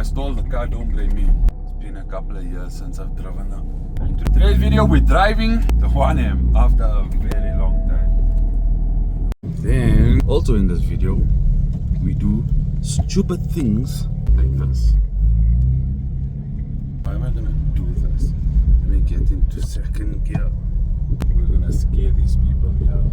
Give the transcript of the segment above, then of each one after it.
I stole the car, don't blame me. It's been a couple of years since I've driven now. In today's video, we're driving the 1M after a very long time. Then, also in this video, we do stupid things like this. Why am I gonna do this? Let me get into second gear. We're gonna scare these people here.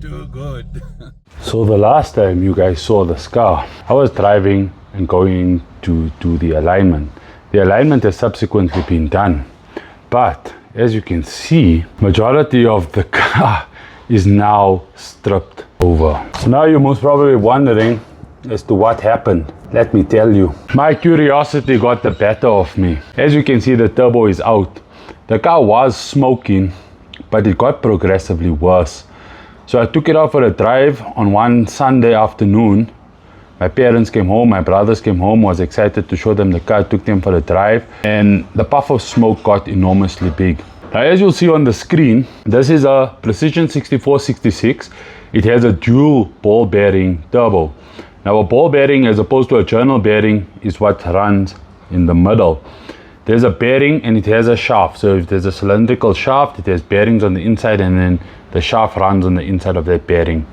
Too good. So the last time you guys saw this car, I was driving and going to do the alignment. The alignment has subsequently been done, but as you can see, majority of the car is now stripped over. So now you're most probably wondering as to what happened. Let me tell you. My curiosity got the better of me. As you can see, the turbo is out. The car was smoking, but it got progressively worse. So I took it out for a drive on one Sunday afternoon. My parents came home, my brothers came home, was excited to show them the car, took them for a drive, and the puff of smoke got enormously big. Now, as you'll see on the screen, this is a Precision 6466. It has a dual ball bearing turbo. Now, a ball bearing as opposed to a journal bearing is what runs in the middle. There's a bearing and it has a shaft. So if there's a cylindrical shaft, it has bearings on the inside, and then the shaft runs on the inside of that bearing.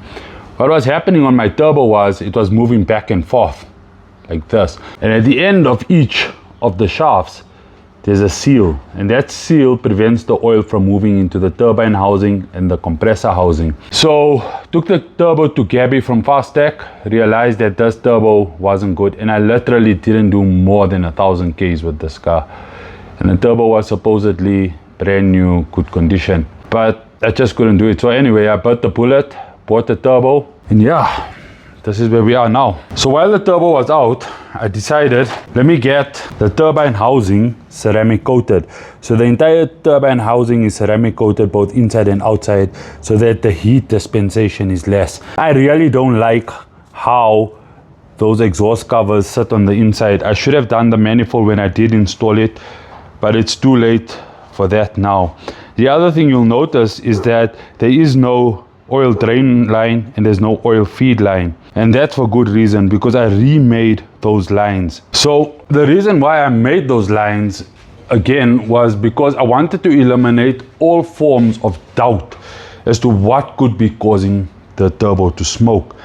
What was happening on my turbo was it was moving back and forth like this. And at the end of each of the shafts, there's a seal, and that seal prevents the oil from moving into the turbine housing and the compressor housing. So took the turbo to Gabby from Fastech, realized that this turbo wasn't good, and I literally didn't do more than 1,000 Ks with this car. And the turbo was supposedly brand new, good condition, but I just couldn't do it. So anyway, I bit the bullet, bought the turbo, and yeah, this is where we are now. So while the turbo was out, I decided, let me get the turbine housing ceramic coated. So the entire turbine housing is ceramic coated, both inside and outside, so that the heat dispensation is less. I really don't like how those exhaust covers sit on the inside. I should have done the manifold when I did install it, but it's too late for that now. The other thing you'll notice is that there is no oil drain line and there's no oil feed line, and that's for good reason, because I remade those lines. So the reason why I made those lines again was because I wanted to eliminate all forms of doubt as to what could be causing the turbo to smoke.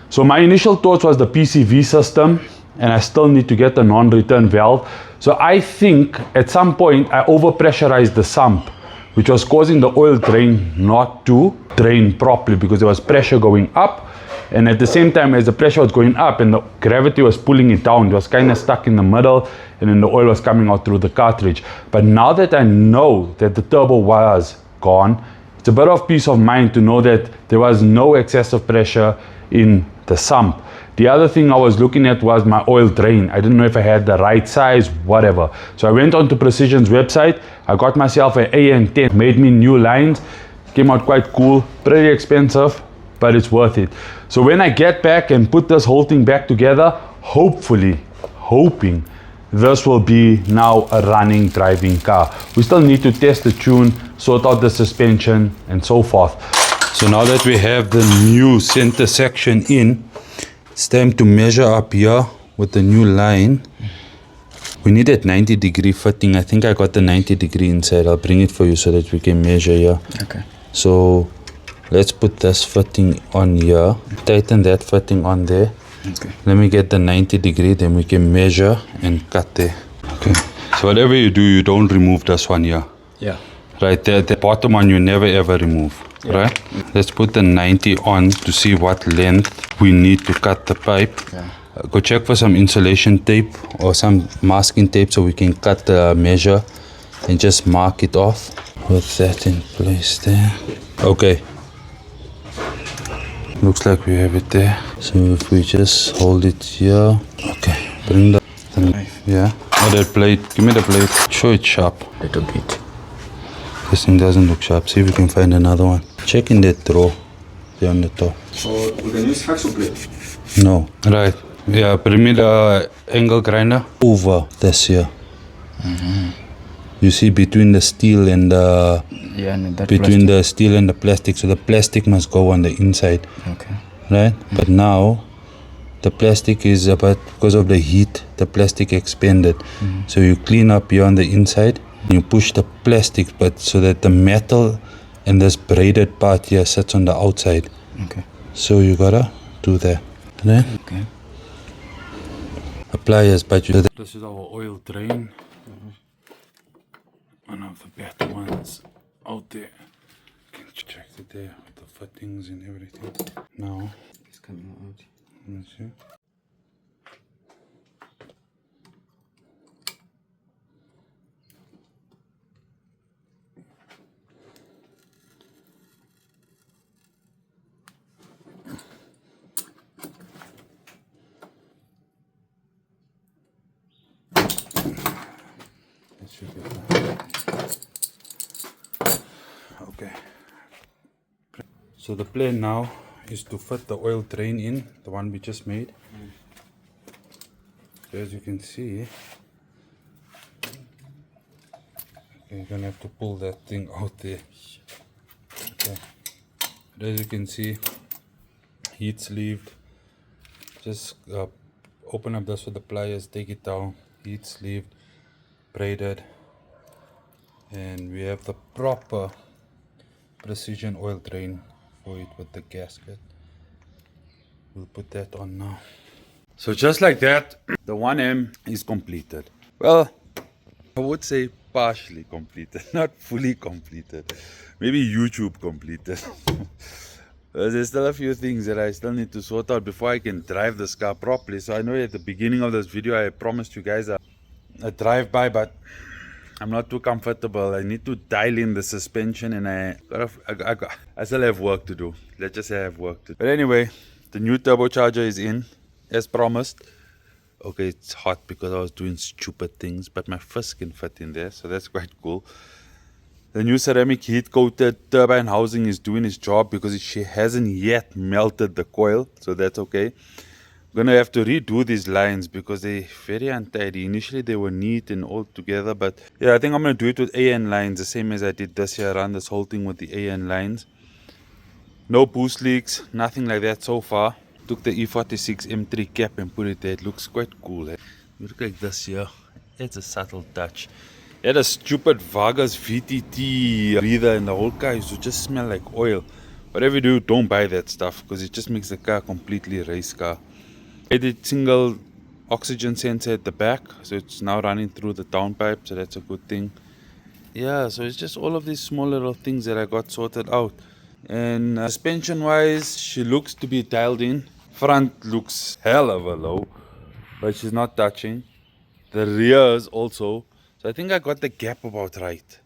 So my initial thoughts was the PCV system, and I still need to get a non-return valve. So I think at some point I overpressurized the sump, which was causing the oil drain not to drain properly, because there was pressure going up, and at the same time as the pressure was going up and the gravity was pulling it down, it was kind of stuck in the middle, and then the oil was coming out through the cartridge. But now that I know that the turbo was gone, it's a bit of peace of mind to know that there was no excessive pressure in the sump. The other thing I was looking at was my oil drain. I didn't know if I had the right size, whatever. So I went onto Precision's website. I got myself an AN10, made me new lines. Came out quite cool, pretty expensive, but it's worth it. So when I get back and put this whole thing back together, hoping this will be now a running, driving car. We still need to test the tune, sort out the suspension, and so forth. So now that we have the new center section in, it's time to measure up here with the new line. We need that 90-degree fitting. I think I got the 90-degree inside. I'll bring it for you so that we can measure here. Okay. So let's put this fitting on here. Tighten that fitting on there. Okay. Let me get the 90-degree, then we can measure and cut there. Okay. So whatever you do, you don't remove this one here. Yeah. Right there, the bottom one you never ever remove. Yeah. Right? Let's put the 90 on to see what length we need to cut the pipe. Yeah. Go check for some insulation tape or some masking tape so we can cut the measure and just mark it off. Put that in place there. Okay. Looks like we have it there. So if we just hold it here. Okay. Bring the knife. Yeah. Oh, that blade. Give me the blade. Show it sharp. Little bit. This thing doesn't look sharp. See if we can find another one. Check in that drawer. There on the top. So we can use hacksaw blade? No. Right. Yeah, bring me the angle grinder over this here. You see between the steel and the Yeah, and that between plastic. the steel and the plastic, so the plastic must go on the inside, Okay. right? But now the plastic is about, because of the heat, the plastic expanded. So you clean up here on the inside, you push the plastic, but so that the metal and this braided part here sits on the outside. Okay. So you gotta do that, right? Okay. Pliers, but you. This is our oil drain. One of the better ones out there. You can check it there with the fittings and everything. Now, It's coming out. let's see. That should be fine. Okay. So the plan now is to fit the oil drain in, the one we just made. So as you can see, you're gonna have to pull that thing out there. Okay. But as you can see, heat sleeved. Just open up this with the pliers, take it down, heat sleeved, braided, and we have the proper precision oil drain for it with the gasket. We'll put that on now. So just like that, the 1M is completed. Well, I would say partially completed, not fully completed. Maybe YouTube completed. There's still a few things that I still need to sort out before I can drive this car properly. So I know at the beginning of this video I promised you guys a drive-by, but I'm not too comfortable. I need to dial in the suspension, and I still have work to do. Let's just say I have work to do. But anyway, the new turbocharger is in, as promised. Okay, it's hot because I was doing stupid things, but my fist can fit in there, so that's quite cool. The new ceramic heat coated turbine housing is doing its job because she hasn't yet melted the coil, so that's okay. I'm gonna have to redo these lines because they're very untidy. Initially they were neat and all together, but yeah, I think I'm gonna do it with AN lines, the same as I did this year, run this whole thing with the AN lines. No boost leaks, nothing like that so far. Took the E46 M3 cap and put it there. It looks quite cool. You look like this here. It's a subtle touch. It had a stupid Vargas VTT breather and the whole car used to just smell like oil. Whatever you do, don't buy that stuff because it just makes the car completely race car. I did single oxygen sensor at the back, so it's now running through the downpipe, so that's a good thing. Yeah, so it's just all of these small little things that I got sorted out. And suspension wise, she looks to be dialed in. Front looks hell of a low, but she's not touching. The rears also. So I think I got the gap about right.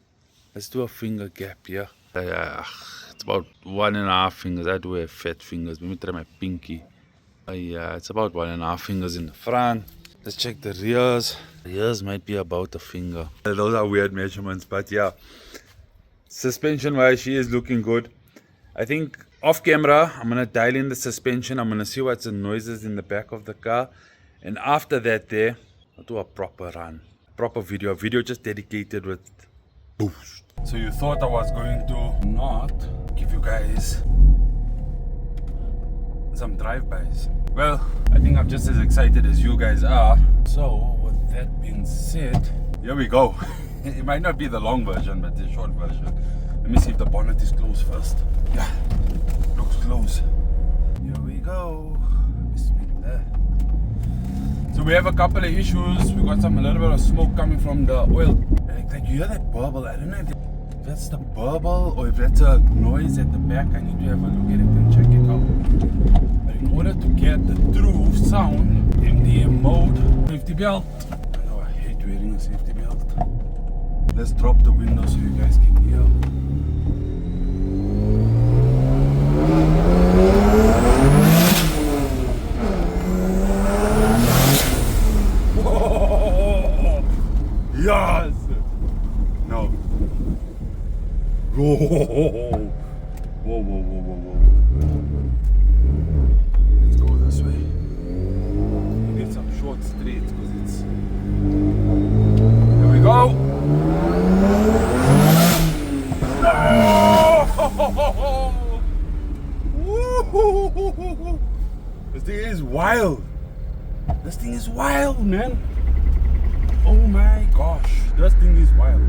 Let's do a finger gap here. It's about 1.5 fingers. I do have fat fingers. Let me try my pinky. Yeah, it's about 1.5 fingers in the front. Let's check the rears. The rears might be about a finger. Those are weird measurements, but yeah. Suspension wise, she is looking good. I think off camera, I'm going to dial in the suspension. I'm going to see what's the noises in the back of the car. And after that there, I'll do a proper run. Proper video. A video just dedicated with boost. So you thought I was going to not give you guys some drive-bys. Well, I think I'm just as excited as you guys are. So with that being said, here we go. It might not be the long version, but the short version. Let me see if the bonnet is closed first. Yeah, looks close. Here we go. Bismillah. So we have a couple of issues. We got a little bit of smoke coming from the oil. Like you hear that burble. I don't know if that's the burble or if that's a noise at the back. I need to have a look at it and check it out. But in order to get the true sound, MDM mode, safety belt. I know I hate wearing a safety belt. Let's drop the window so you guys can hear. Whoa! Yes! No. Whoa! Whoa, whoa, whoa, whoa, whoa. Let's go this way. We need some short streets because it's... Here we go! is wild. This thing is wild, man. Oh my gosh, this thing is wild.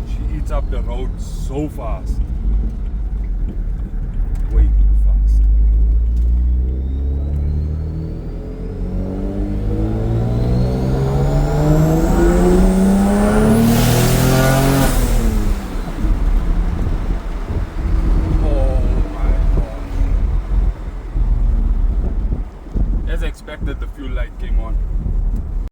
She eats up the road so fast.